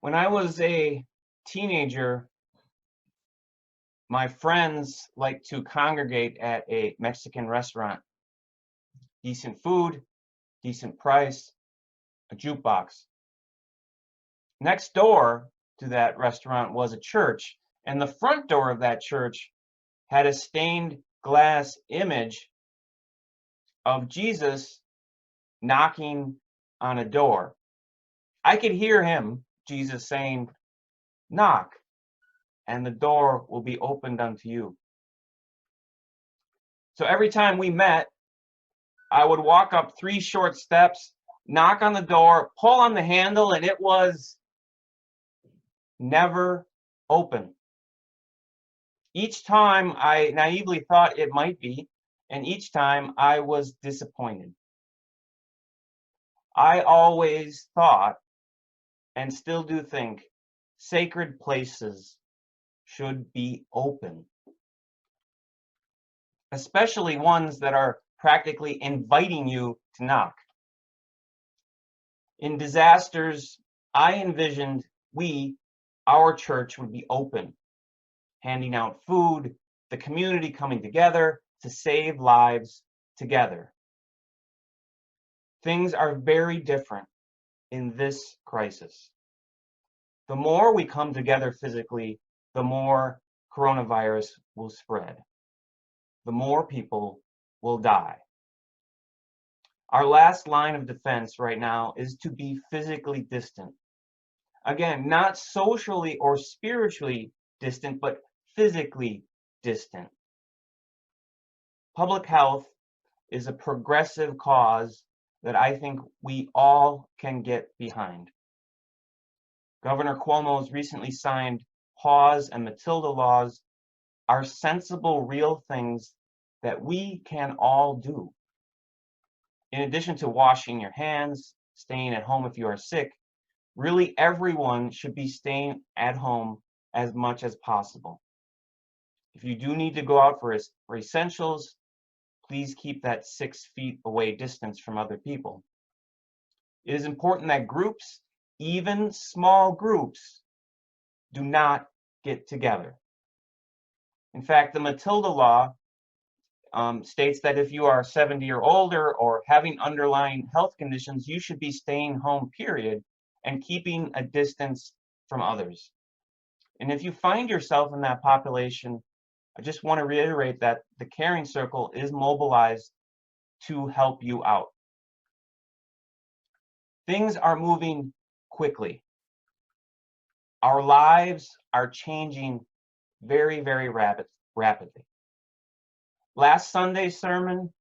When I was a teenager, my friends liked to congregate at a Mexican restaurant. Decent food, decent price, a jukebox. Next door to that restaurant was a church, and the front door of that church had a stained glass image of Jesus knocking on a door. I could hear him, Jesus, saying, "Knock, and the door will be opened unto you." So every time we met, I would walk up 3 short steps, knock on the door, pull on the handle, and it was never open. Each time I naively thought it might be, and each time I was disappointed. I always thought, and still do think, sacred places should be open, especially ones that are practically inviting you to knock. In disasters, I envisioned our church would be open, handing out food, the community coming together to save lives together. Things are very different in this crisis. The more we come together physically, the more coronavirus will spread. The more people will die. Our last line of defense right now is to be physically distant. Again, not socially or spiritually distant, but physically distant. Public health is a progressive cause that I think we all can get behind. Governor Cuomo's recently signed Pause and Matilda laws are sensible, real things that we can all do. In addition to washing your hands, staying at home if you are sick, really everyone should be staying at home as much as possible. If you do need to go out for essentials, please keep that 6 feet away distance from other people. It is important that groups, even small groups, do not get together. In fact, the Matilda law states that if you are 70 or older or having underlying health conditions, you should be staying home, period, and keeping a distance from others. And if you find yourself in that population, I just want to reiterate that the Caring Circle is mobilized to help you out. Things are moving quickly. Our lives are changing very, very rapidly. Last Sunday's sermon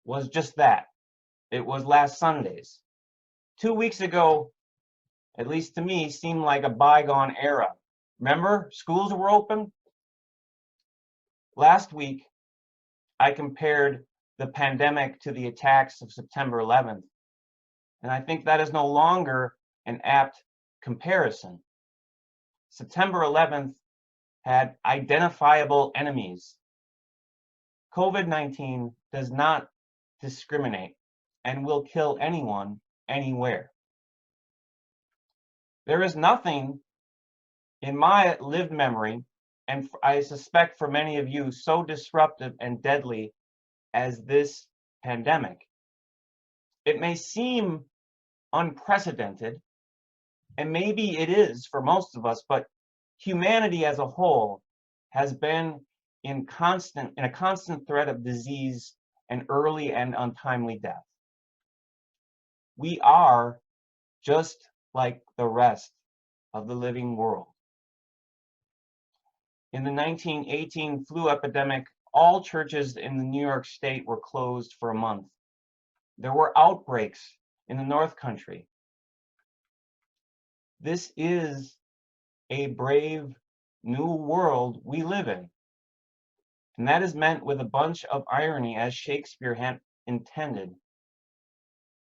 was just that. It was last Sunday's. 2 weeks ago, at least to me, seemed like a bygone era. Remember, schools were open? Last week, I compared the pandemic to the attacks of September 11th, and I think that is no longer an apt comparison. September 11th had identifiable enemies. COVID-19 does not discriminate and will kill anyone, anywhere. There is nothing in my lived memory, and I suspect for many of you, so disruptive and deadly as this pandemic. It may seem unprecedented, and maybe it is for most of us, but humanity as a whole has been in a constant threat of disease and early and untimely death. We are just like the rest of the living world. In the 1918 flu epidemic, all churches in the New York State were closed for a month. There were outbreaks in the North Country. This is a brave new world we live in. And that is meant with a bunch of irony, as Shakespeare had intended.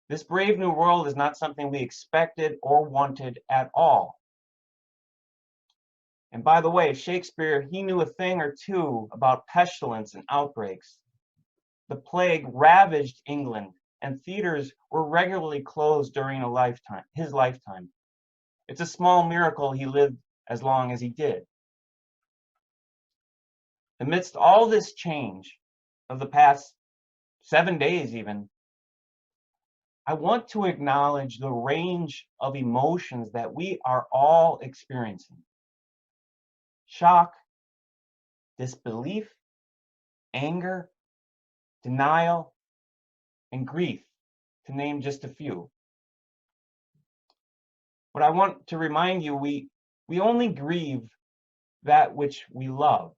This brave new world is not something we expected or wanted at all. And by the way, Shakespeare, he knew a thing or two about pestilence and outbreaks. The plague ravaged England, and theaters were regularly closed during his lifetime. It's a small miracle he lived as long as he did. Amidst all this change of the past 7 days even, I want to acknowledge the range of emotions that we are all experiencing. Shock, disbelief, anger, denial, and grief, to name just a few. But I want to remind you, we only grieve that which we love.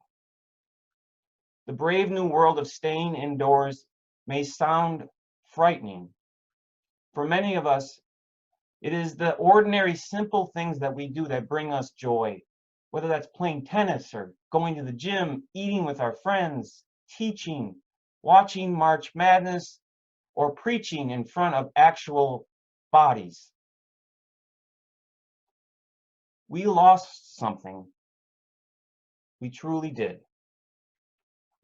The brave new world of staying indoors may sound frightening. For many of us, it is the ordinary, simple things that we do that bring us joy, whether that's playing tennis or going to the gym, eating with our friends, teaching, watching March Madness, or preaching in front of actual bodies. We lost something. We truly did.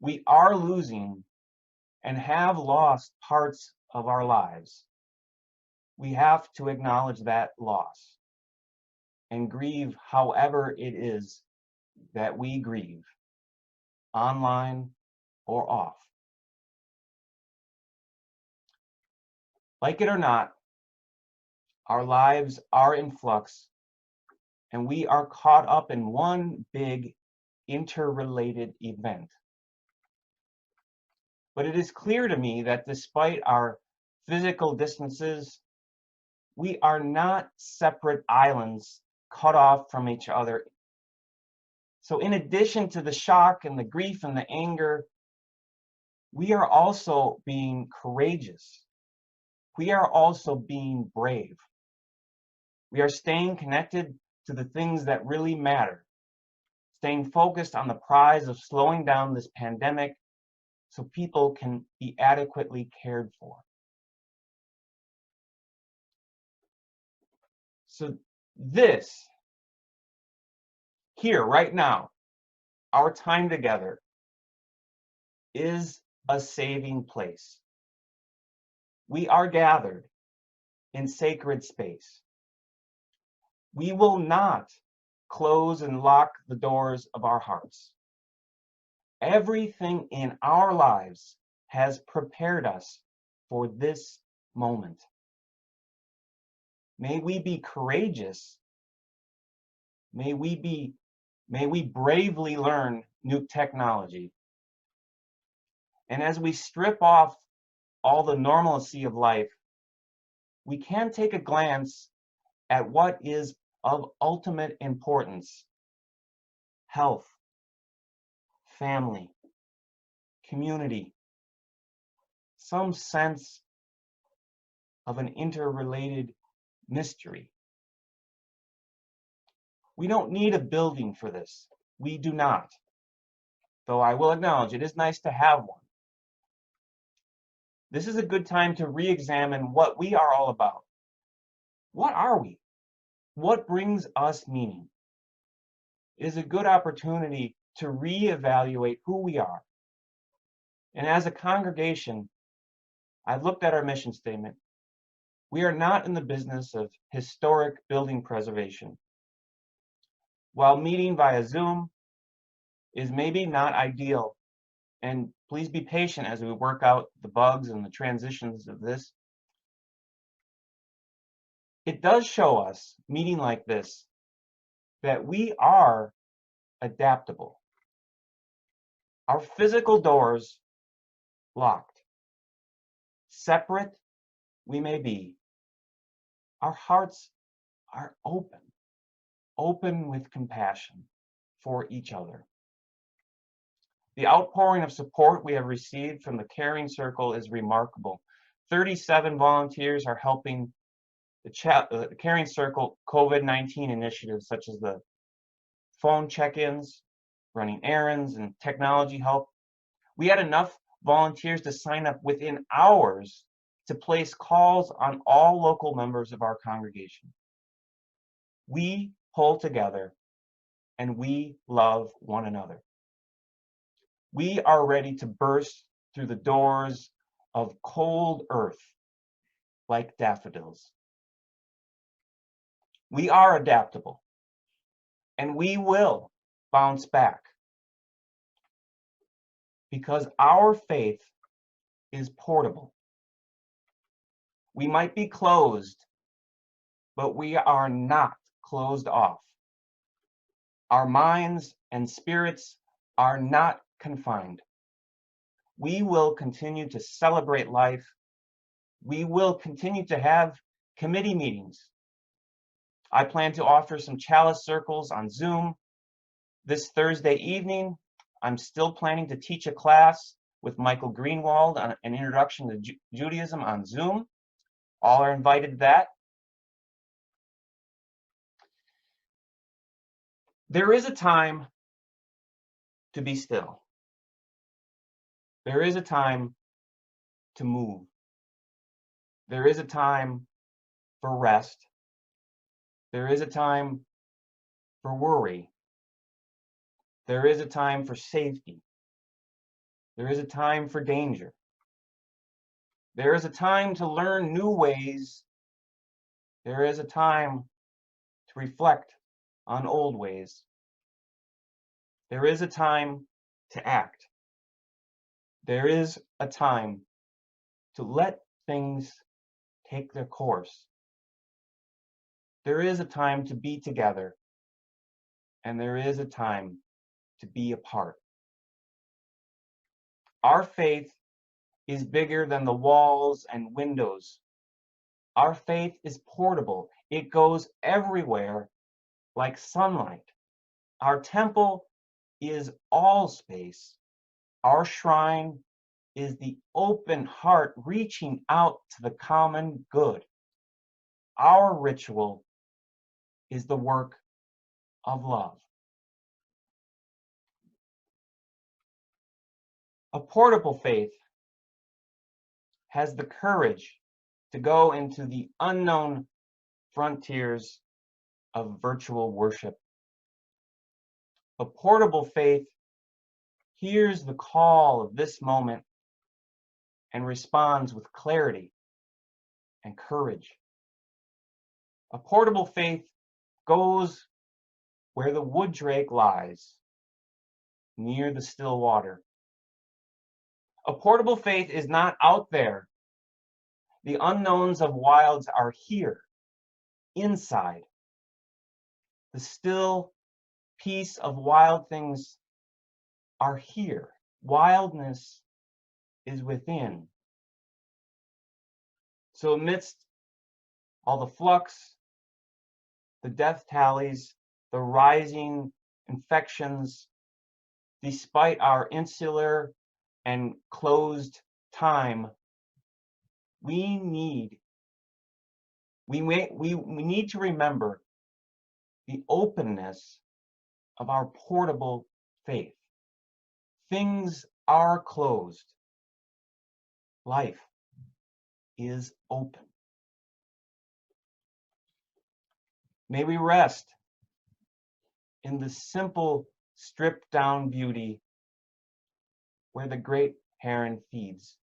We are losing and have lost parts of our lives. We have to acknowledge that loss and grieve however it is that we grieve, online or off. Like it or not, our lives are in flux, and we are caught up in one big interrelated event. But it is clear to me that despite our physical distances, we are not separate islands cut off from each other. So in addition to the shock and the grief and the anger, we are also being courageous. We are also being brave. We are staying connected to the things that really matter, staying focused on the prize of slowing down this pandemic so people can be adequately cared for. So this, here, right now, our time together is a saving place. We are gathered in sacred space. We will not close and lock the doors of our hearts. Everything in our lives has prepared us for this moment. May we be courageous. May we bravely learn new technology. And as we strip off all the normalcy of life, we can take a glance at what is of ultimate importance: health, family, community, some sense of an interrelated mystery. We don't need a building for this. We do not. Though I will acknowledge it is nice to have one. This is a good time to re-examine what we are all about. What are we? What brings us meaning? It is a good opportunity to re-evaluate who we are. And as a congregation, I've looked at our mission statement. We are not in the business of historic building preservation. While meeting via Zoom is maybe not ideal, and please be patient as we work out the bugs and the transitions of this, it does show us, meeting like this, that we are adaptable. Our physical doors locked. Separate we may be, our hearts are open with compassion for each other. The outpouring of support we have received from the Caring Circle is remarkable. 37 volunteers are helping the Caring Circle COVID-19 initiatives, such as the phone check-ins, running errands, and technology help. We had enough volunteers to sign up within hours to place calls on all local members of our congregation. We pull together and we love one another. We are ready to burst through the doors of cold earth like daffodils. We are adaptable, and we will bounce back because our faith is portable. We might be closed, but we are not closed off. Our minds and spirits are not confined. We will continue to celebrate life. We will continue to have committee meetings. I plan to offer some chalice circles on Zoom. This Thursday evening, I'm still planning to teach a class with Michael Greenwald on an introduction to Judaism on Zoom. All are invited to that. There is a time to be still. There is a time to move. There is a time for rest. There is a time for worry. There is a time for safety. There is a time for danger. There is a time to learn new ways. There is a time to reflect on old ways. There is a time to act. There is a time to let things take their course. There is a time to be together, and there is a time to be apart. Our faith is bigger than the walls and windows. Our faith is portable. It goes everywhere like sunlight. Our temple is all space. Our shrine is the open heart reaching out to the common good. Our ritual is the work of love. A portable faith has the courage to go into the unknown frontiers of virtual worship. A portable faith hears the call of this moment and responds with clarity and courage. A portable faith goes where the wood drake lies, near the still water. A portable faith is not out there. The unknowns of wilds are here, inside. The still peace of wild things are here. Wildness is within. So amidst all the flux, the death tallies, the rising infections, despite our insular and closed time, we need to remember the openness of our portable faith. Things are closed. Life is open. May we rest in the simple, stripped down beauty where the great heron feeds,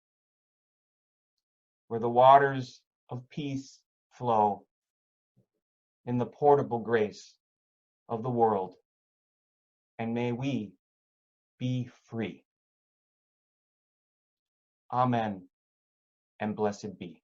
where the waters of peace flow in the portable grace of the world. And may we be free. Amen, and blessed be.